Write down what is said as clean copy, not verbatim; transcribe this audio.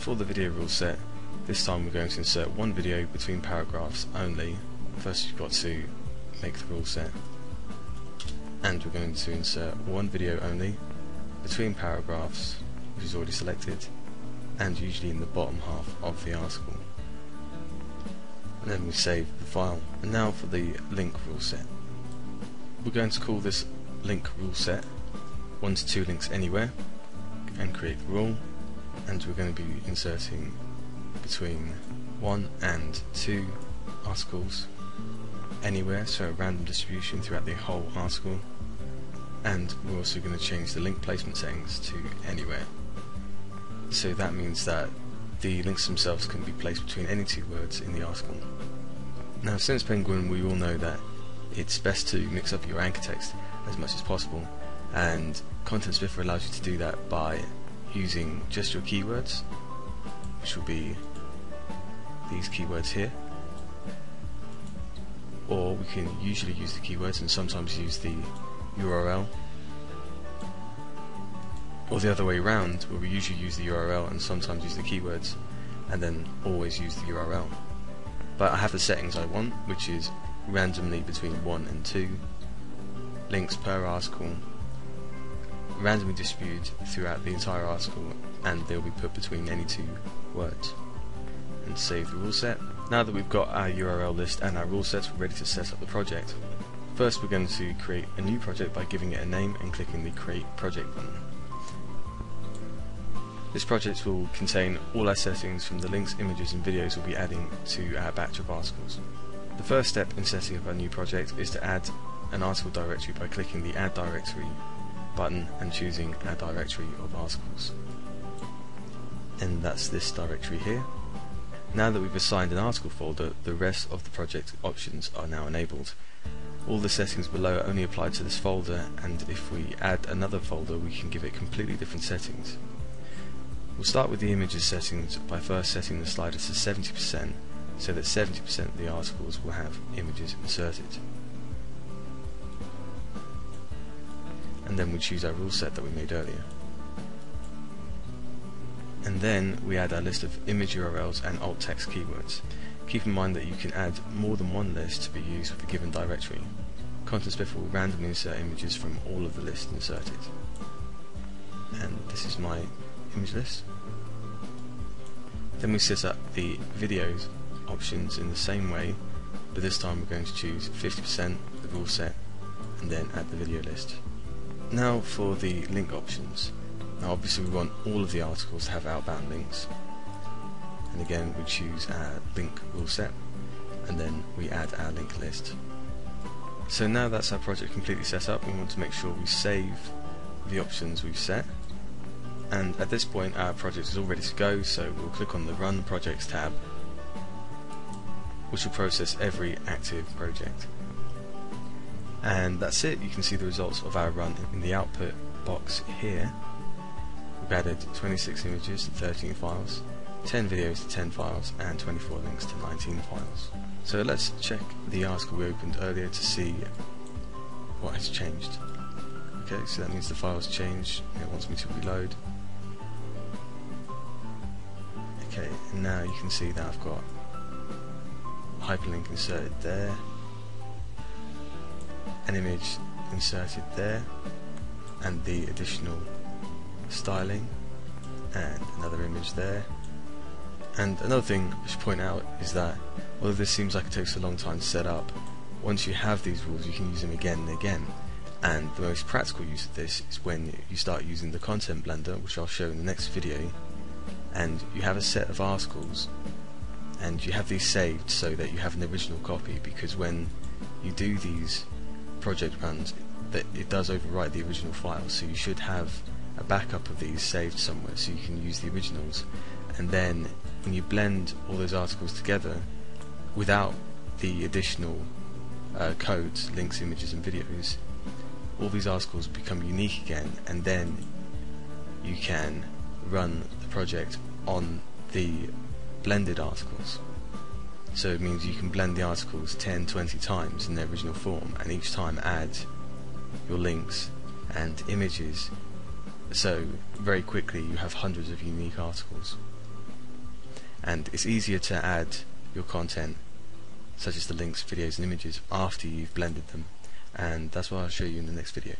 for the video rule set, this time we're going to insert one video between paragraphs only. First you've got to make the rule set, and we're going to insert one video only between paragraphs, which is already selected, and usually in the bottom half of the article. And then we save the file. And now for the link rule set. We're going to call this link rule set 1 to 2 links anywhere, and create the rule, and we're going to be inserting between 1 and 2 articles anywhere, so a random distribution throughout the whole article. And we're also going to change the link placement settings to anywhere, so that means that the links themselves can be placed between any 2 words in the article. Now, since Penguin, we all know that it's best to mix up your anchor text as much as possible, and Content Spiffer allows you to do that by using just your keywords, which will be these keywords here, or we can usually use the keywords and sometimes use the URL, or the other way around, where we usually use the URL and sometimes use the keywords, and then always use the URL. But I have the settings I want, which is randomly between 1 and 2 links per article, randomly distributed throughout the entire article, and they'll be put between any 2 words. And save the rule set. Now that we've got our URL list and our rule sets, we're ready to set up the project. First we're going to create a new project by giving it a name and clicking the Create Project button. This project will contain all our settings from the links, images and videos we'll be adding to our batch of articles. The first step in setting up our new project is to add an article directory by clicking the Add Directory button and choosing our directory of articles. And that's this directory here. Now that we've assigned an article folder, the rest of the project options are now enabled. All the settings below only apply to this folder, and if we add another folder we can give it completely different settings. We'll start with the images settings by first setting the slider to 70%, so that 70% of the articles will have images inserted. And then we choose our rule set that we made earlier. And then we add our list of image URLs and alt text keywords. Keep in mind that you can add more than one list to be used with a given directory. Content Spiffer will randomly insert images from all of the lists inserted. And this is my image list. Then we set up the videos options in the same way, but this time we're going to choose 50% the rule set and then add the video list. Now for the link options. Now obviously we want all of the articles to have outbound links, and again we choose our link rule set and then we add our link list. So now that's our project completely set up, we want to make sure we save the options we've set. And at this point our project is all ready to go, so we'll click on the Run Projects tab, which will process every active project. And that's it. You can see the results of our run in the output box here. We've added 26 images to 13 files, 10 videos to 10 files, and 24 links to 19 files. So let's check the article we opened earlier to see what has changed. Okay, so that means the file's changed. It wants me to reload. Okay, and now you can see that I've got a hyperlink inserted there, an image inserted there, and the additional styling, and another image there. And another thing I should point out is that although this seems like it takes a long time to set up, once you have these rules you can use them again and again. And the most practical use of this is when you start using the content blender, which I'll show in the next video, and you have a set of articles and you have these saved so that you have an original copy, because when you do these project runs it does overwrite the original file, so you should have a backup of these saved somewhere so you can use the originals. And then when you blend all those articles together without the additional codes, links, images and videos, all these articles become unique again, and then you can run the project on the blended articles. So it means you can blend the articles 10, 20 times in their original form, and each time add your links and images, so very quickly you have hundreds of unique articles. and it's easier to add your content, such as the links, videos and images, after you've blended them, and that's what I'll show you in the next video.